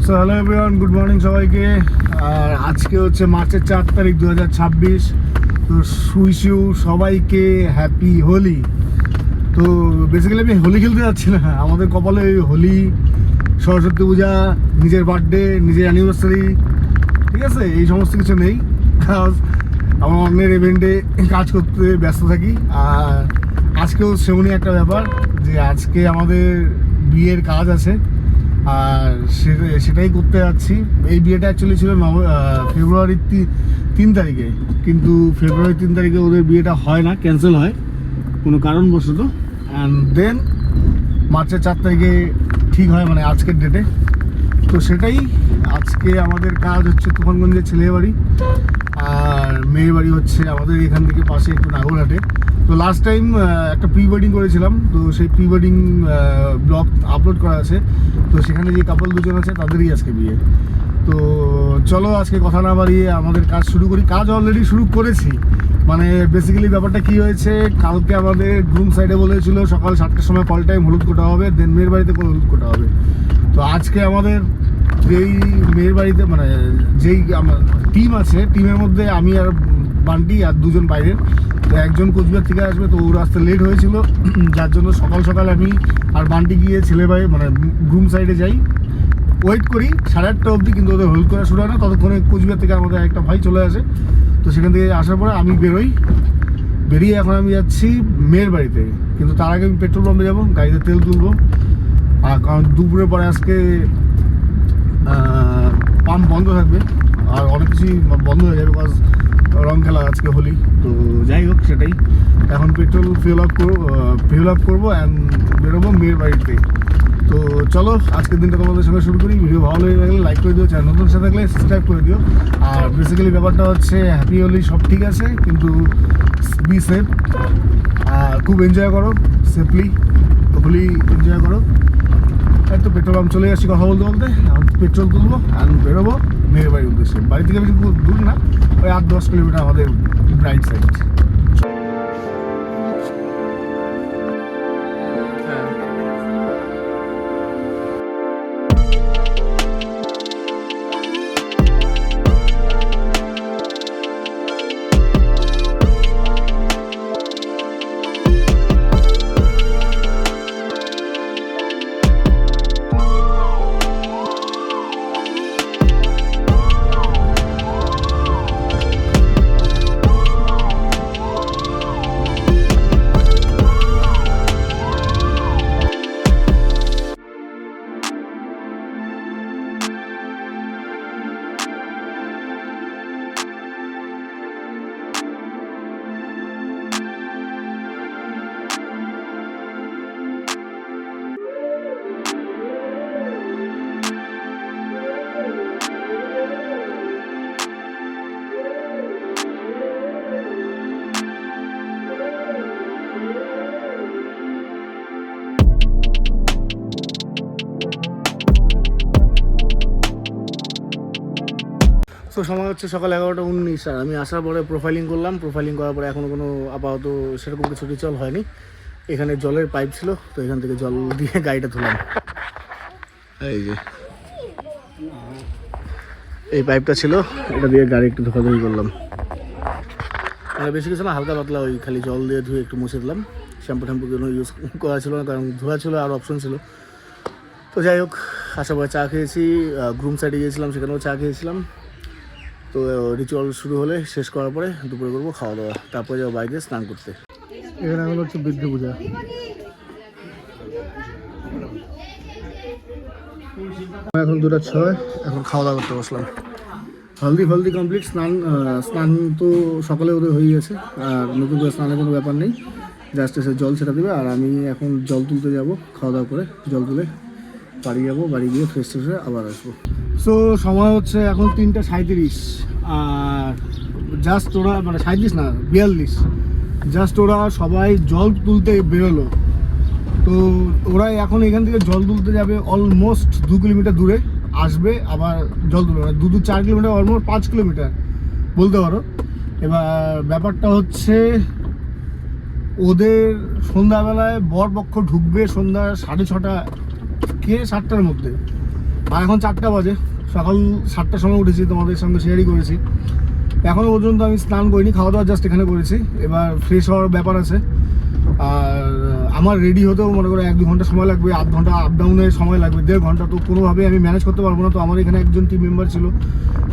So hello everyone, good morning সবাইকে। আর আজকে হচ্ছে মার্চের 4 তারিখ 2026। তো উইশ ইউ সবাইকে হ্যাপি হোলি। তো বেসিক্যালি আমি হোলি খেলতে যাচ্ছি না, আমাদের কপালে হোলি, সরস্বতী পূজা, নিজের বার্থডে, নিজের অ্যানিভার্সারি, ঠিক আছে, এই সমস্ত কিছু নেই। কারণ আমার অন্যের ইভেন্টে কাজ করতে ব্যস্ত থাকি। আর আজকেও সেমনই একটা ব্যাপার যে আজকে আমাদের বিয়ের কাজ আছে, আর সেটাই করতে যাচ্ছি। এই বিয়েটা অ্যাকচুয়ালি ছিল ফেব্রুয়ারির 3 তারিখে, কিন্তু ফেব্রুয়ারির 3 তারিখে ওদের বিয়েটা হয় না, ক্যান্সেল হয় কোনো কারণবশত। অ্যান্ড দেন মার্চের 4 তারিখে ঠিক হয়, মানে আজকের ডেটে। তো সেটাই আজকে আমাদের কাজ হচ্ছে তুফানগঞ্জের ছেলের বাড়ি, আর মেয়ের বাড়ি হচ্ছে আমাদের এখান থেকে পাশে একটু নাগরহাটে। তো লাস্ট টাইম একটা প্রি ওয়েডিং করেছিলাম, তো সেই প্রি ওয়েডিং ব্লগ আপলোড করা আছে। তো সেখানে যে কাপল দুজন আছে তাদেরই আজকে বিয়ে। তো চলো আজকে কথা না বাড়িয়ে আমাদের কাজ শুরু করি। কাজ অলরেডি শুরু করেছি, মানে বেসিক্যালি ব্যাপারটা কী হয়েছে, কালকে আমাদের গ্রুম সাইডে বলেছিল সকাল 7টার সময় কল টাইম হলুদ কোটা হবে, দেন মেয়ের বাড়িতে হলুদ কোটা হবে। তো আজকে আমাদের যেই মেয়ের বাড়িতে মানে যেই আমার টিম আছে, টিমের মধ্যে আমি আর বান্টি আর দুজন বাইরের। তো একজন কোচবিহার থেকে আসবে, তো ওর আসতে লেট হয়েছিল, যার জন্য সকাল সকাল আমি আর বান্টি গিয়ে ছেলে ভাই মানে গ্রুম সাইডে যাই, ওয়েট করি 8:30 অবধি, কিন্তু ওদের হোল্ড করা শুরু হয় না। ততক্ষণে কোচবিহার থেকে আমাদের একটা ভাই চলে আসে। তো সেখান থেকে আসার পরে আমি বেরিয়ে এখন আমি যাচ্ছি মেয়ের বাড়িতে। কিন্তু তার আগে আমি পেট্রোল পাম্পে যাবো, গাড়িতে তেল তুলবো। আর কারণ দুপুরের পরে আজকে পাম্প বন্ধ থাকবে, আর অনেক কিছুই বন্ধ হয়ে যাবে, বিকজ রং খেলা আজকে হোলি। তো যাই হোক, সেটাই এখন পেট্রোল ফিল আপ করবো অ্যান্ড বেরোবো মেয়ের বাড়িতে। তো চলো আজকের দিনটা তোমাদের সঙ্গে শুরু করি। ভিডিও ভালো লেগে থাকলে লাইক করে দিও, চ্যানেল নতুন সাথে থাকলে সাবস্ক্রাইব করে দিও। আর বেসিক্যালি ব্যাপারটা হচ্ছে হ্যাপি হোলি, সব ঠিক আছে, কিন্তু বি সেফ, আর খুব এনজয় করো সেফলি, হোলি এনজয় করো। এই তো পেট্রোল পাম্প চলে আসছি কথা বলতে বলতে, পেট্রোল তুলবো আর বেরোবো মেয়ের বাড়ির উদ্দেশ্যে। বাড়ি থেকে বেশি দূর না, ওই 8-10 কিলোমিটার আমাদের রাইট সাইড। তো সময় হচ্ছে সকাল 11:19, আর আমি আসার পরে প্রোফাইলিং করলাম। প্রোফাইলিং করার পরে এখনও কোনো আপাতত সেরকম কিছু রিচুয়াল হয়নি। এখানে জলের পাইপ ছিল, তো এখান থেকে জল দিয়ে গাড়িটা ধুলাম। এই যে এই পাইপটা ছিল, এটা দিয়ে গাড়ি একটু ধোকাধুকি করলাম। মানে বেশি কিছু না, হালকা পাতলা ওই খালি জল দিয়ে ধুয়ে একটু মুছে দিলাম। শ্যাম্পু কোনো ইউজ করা ছিল না, কারণ ধোয়া ছিল আর অপশন ছিল। তো যাই হোক, আসার পরে চা খেয়েছি, গ্রুম সাইডে গিয়েছিলাম, সেখানেও চা খেয়েছিলাম। তো রিচুয়াল শুরু হলে শেষ করার পরে দুপুরে করবো খাওয়া দাওয়া, তারপরে যাবো বাইরে স্নান করতে। এখানে হলো হচ্ছে বৃদ্ধ পূজা। এখন 2:06, এখন খাওয়া দাওয়া করতে বসলাম। হলদি কমপ্লিট, স্নান তো সকালে ওদের হয়ে গেছে, আর নতুন করে স্নানের কোনো ব্যাপার নেই, জাস্ট এসে জল ছেটা দেবে। আর আমি এখন জল তুলতে যাব, খাওয়া দাওয়া করে জল তুলে বাড়ি যাবো, বাড়ি গিয়ে ফ্রেশ হয়ে আবার আসবো। সো সময় হচ্ছে এখন 3:37, আর জাস্ট ওরা মানে 37 না 42, জাস্ট ওরা সবাই জল তুলতে বেরোলো। তো ওরা এখন এখান থেকে জল তুলতে যাবে অলমোস্ট 2 কিলোমিটার দূরে, আসবে আবার জল তুলবে, মানে 2-4 কিলোমিটার, অলমোস্ট 5 কিলোমিটার বলতে পারো। এবার ব্যাপারটা হচ্ছে ওদের সন্ধ্যাবেলায় বরপক্ষ ঢুকবে সন্ধ্যা 6:30 কে 7টার মধ্যে। আর এখন 4টা বাজে, সকাল 7টার সময় উঠেছি, তোমাদের সঙ্গে শেয়ারই করেছি। এখনও পর্যন্ত আমি স্নান করিনি, খাওয়া দাওয়া জাস্ট এখানে করেছি। এবার ফ্রেশ হওয়ার ব্যাপার আছে। আর আমার রেডি হতেও মনে করো 1-2 ঘন্টা সময় লাগবে, 8 ঘন্টা আপ ডাউনের সময় লাগবে, 1.5 ঘন্টা। তো কোনোভাবেই আমি ম্যানেজ করতে পারবো না। তো আমার এখানে একজন টিম মেম্বার ছিল,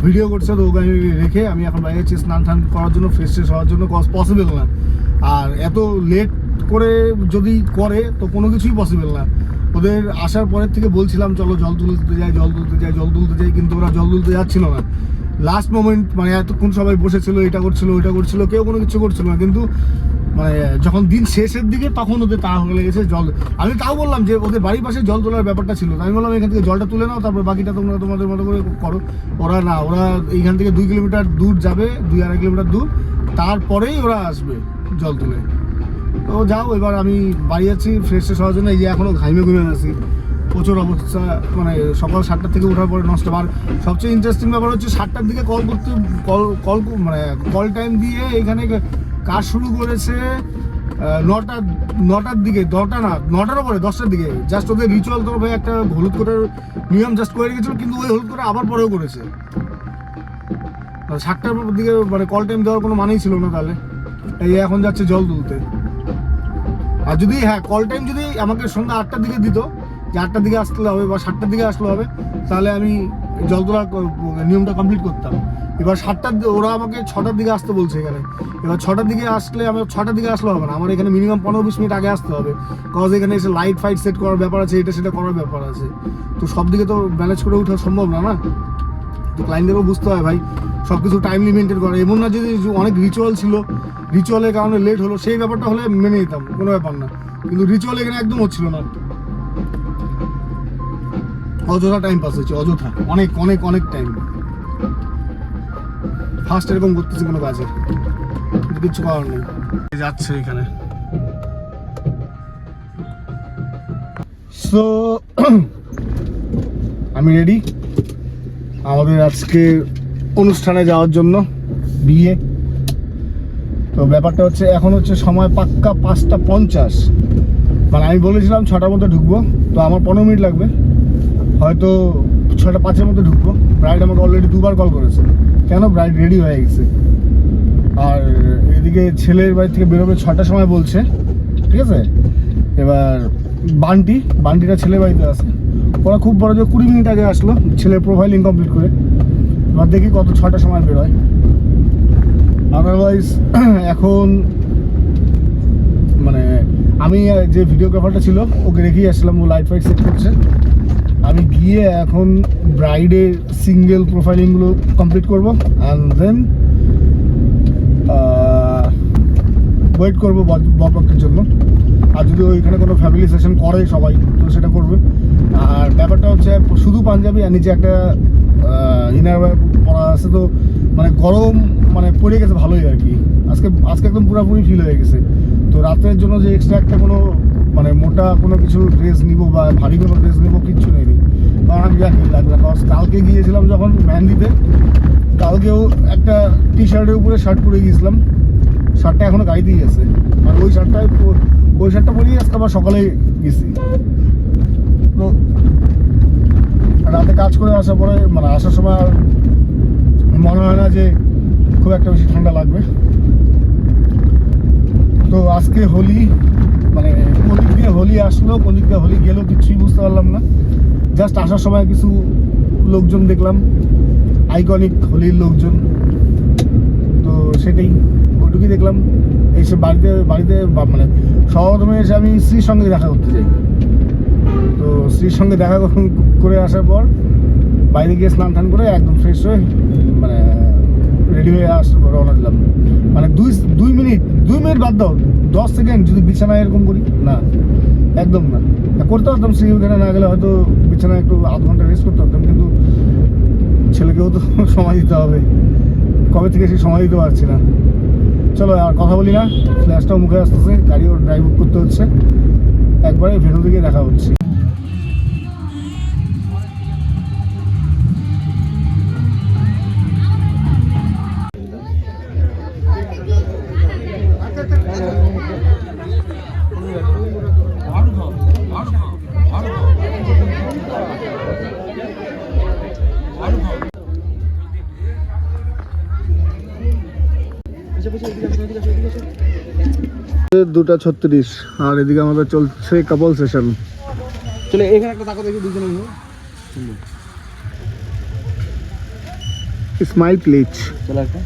ভিডিও করছে, তো ওকে আমি রেখে আমি এখন বাইরে যাচ্ছি স্নান টান করার জন্য, ফ্রেশ হওয়ার জন্য। পসিবল না। আর এত লেট করে যদি করে তো কোনো কিছুই পসিবল না। ওদের আসার পরের থেকে বলছিলাম চলো জল তুলতে যাই, কিন্তু ওরা জল তুলতে যাচ্ছিল না। লাস্ট মোমেন্ট, মানে এতক্ষণ সবাই বসেছিল, এটা করছিল ওইটা করছিল, কেউ কোনো কিছু করছিল না। কিন্তু মানে যখন দিন শেষের দিকে তখন ওদের তাড়াহুড়ো লেগেছে জল। আমি তাও বললাম যে ওদের বাড়ির পাশে জল তোলার ব্যাপারটা ছিল, আমি বললাম এখান থেকে জলটা তুলে নাও, তারপর বাকিটা তোমরা তোমাদের মতো করে করো। ওরা না, ওরা এইখান থেকে 2 কিলোমিটার দূর যাবে, 2-2.5 কিলোমিটার দূর, তারপরেই ওরা আসবে জল তুলে। তো যাও, এবার আমি বাড়ি যাচ্ছি ফ্রেশ হওয়ার জন্য। এই যে এখনও ঘুমে আছি, প্রচুর অবস্থা। মানে সকাল 7টা থেকে ওঠার পরে নষ্ট। আর সবচেয়ে ইন্টারেস্টিং ব্যাপার হচ্ছে 7টার দিকে মানে কল টাইম দিয়ে এখানে কাজ শুরু করেছে 9টার দিকে, 9টার পরে 10টার দিকে। জাস্ট ওদের রিচুয়াল তরফে একটা হলুদ কোটের নিয়ম জাস্ট করে রেখেছিল, কিন্তু ওই হলুদ করে আবার পরেও করেছে। 7টার দিকে মানে কল টাইম দেওয়ার কোনো মানেই ছিল না। তাহলে এই এখন যাচ্ছে জল তুলতে। আর যদি কল টাইম যদি আমাকে সন্ধ্যা 8টার দিকে দিত, যে 8টার দিকে আসতে হবে বা 7টার দিকে আসলে হবে, তাহলে আমি জল তোলার নিয়মটা কমপ্লিট করতাম। এবার ওরা আমাকে 6টার দিকে আসতে বলছে এখানে। এবার 6টার দিকে আসলে আমি 6টার দিকে আসলে হবে না, আমার এখানে মিনিমাম 15-20 মিনিট আগে আসতে হবে। কজ এখানে এসে লাইট ফাইট সেট করার ব্যাপার আছে, এটা সেটা করার ব্যাপার আছে। তো সব দিকে তো ম্যানেজ করে ওঠা সম্ভব না। তো ক্লায়েন্টদেরও বুঝতে হয় ভাই, সব কিছু টাইমলি মেনটেন করে। এমন না যদি অনেক রিচুয়াল ছিল, রিচুয়ালের কারণে লেট হলো, সেই ব্যাপারটা হলে মেনে নিতাম, কোনো ব্যাপার না। কিন্তু রিচুয়াল এখানে একদম হচ্ছিল না, অযথা টাইম পাস হচ্ছে, অযথা অনেক অনেক অনেক টাইম। ফার্স্ট এরকম করতেছি কোনো কাজে, কিচ্ছু করার নেই। যাচ্ছে এখানে। সো আমি রেডি আমাদের আজকে অনুষ্ঠানে যাওয়ার জন্য, বিয়ে। তো ব্যাপারটা হচ্ছে এখন হচ্ছে সময় পাক্কা 5টা 50। মানে আমি বলেছিলাম 6টার মধ্যে ঢুকবো, তো আমার 15 মিনিট লাগবে, হয়তো 6টা 5-এর মধ্যে ঢুকবো। ব্রাইড আমাকে অলরেডি 2বার কল করেছে, কেন ব্রাইড রেডি হয়ে গেছে। আর এদিকে ছেলের বাড়ি থেকে বেরোবে 6টার সময় বলছে, ঠিক আছে। এবার বান্টিটা ছেলের বাড়িতে আছে, ওরা খুব বড় যে 20 মিনিট আগে আসলো ছেলের প্রোফাইলিং কমপ্লিট করে। এবার দেখি কত 6টার সময় বেরোয়। আদারওয়াইজ এখন মানে আমি যে ভিডিওগ্রাফারটা ছিল ওকে রেখেই আসলাম, ও লাইট ফাইট সেট করছে। আমি গিয়ে এখন ব্রাইডের সিঙ্গেল প্রোফাইলিংগুলো কমপ্লিট করবো, অ্যান্ড দেন ওয়েট করবো বরপক্ষের জন্য। আর যদি ওইখানে কোনো ফ্যামিলি সেশন করে সবাই, তো সেটা করবে। আর ব্যাপারটা হচ্ছে শুধু পাঞ্জাবি আর নিচে একটা ইনার পরা আছে, তো মানে গরম মানে পড়ে গেছে ভালোই আর কি। আজকে একদম পুরোপুরি ফিল হয়ে গেছে। তো রাতের জন্য যে এক্সট্রা একটা কোনো মানে মোটা কোনো কিছু ড্রেস নিবো বা ভারী কোনো ড্রেস নিবো কিচ্ছু নেই, কারণ আমি লাগবে না। কারণ কালকে গিয়েছিলাম যখন মেহেন্দিতে, কালকেও একটা টি শার্টের উপরে শার্ট পরে গিয়েছিলাম, শার্টটা এখনো গাড়িতেই আছে। আর ওই শার্টটা পরেই আজকে আবার সকালে গেছি। তো রাতে কাজ করে আসার পরে মানে আসার সময় আর মনে হয় না যে খুব একটা বেশি ঠান্ডা লাগবে। তো আজকে হোলি, মানে কোন দিক দিয়ে হোলি আসলো কোন দিক দিয়ে হোলি গেলো কিছুই বুঝতে পারলাম না। জাস্ট আসার সময় কিছু লোকজন দেখলাম, আইকনিক হোলির লোকজন, তো সেটাই ওইটুকুই দেখলাম। এসে বাড়িতে মানে সহপ্রথমে এসে আমি স্ত্রীর সঙ্গে দেখা করতে যাই। তো স্ত্রীর সঙ্গে দেখা করে আসার পর বাইরে গিয়ে স্নান টান করে একদম ফ্রেশ হয়ে মানে রেডি হয়ে রওনা দিলাম। মানে 2 মিনিট বাদ দাও, 10 সেকেন্ড যদি বিছানায় এরকম করি না, একদম না। করতে পারতাম, স্ত্রী ওখানে না গেলে হয়তো বিছানায় একটু আধ ঘন্টা রেস্ট করতে পারতাম, কিন্তু ছেলেকেও তো সময় দিতে হবে। কবে থেকে সে সময় দিতে পারছি না। চলো আর কথা বলি না, ফ্ল্যাশটাও মুখে আসতেছে, গাড়িও ড্রাইভ করতে হচ্ছে। একবারে ভেনু দিকে দেখা হচ্ছে। 2:36 আর এদিকে আমাদের চলছে কাপল সেশন। চলে এখানে একটা তাকো দেখি দুজনে মিলে। Smile please. চলো একটা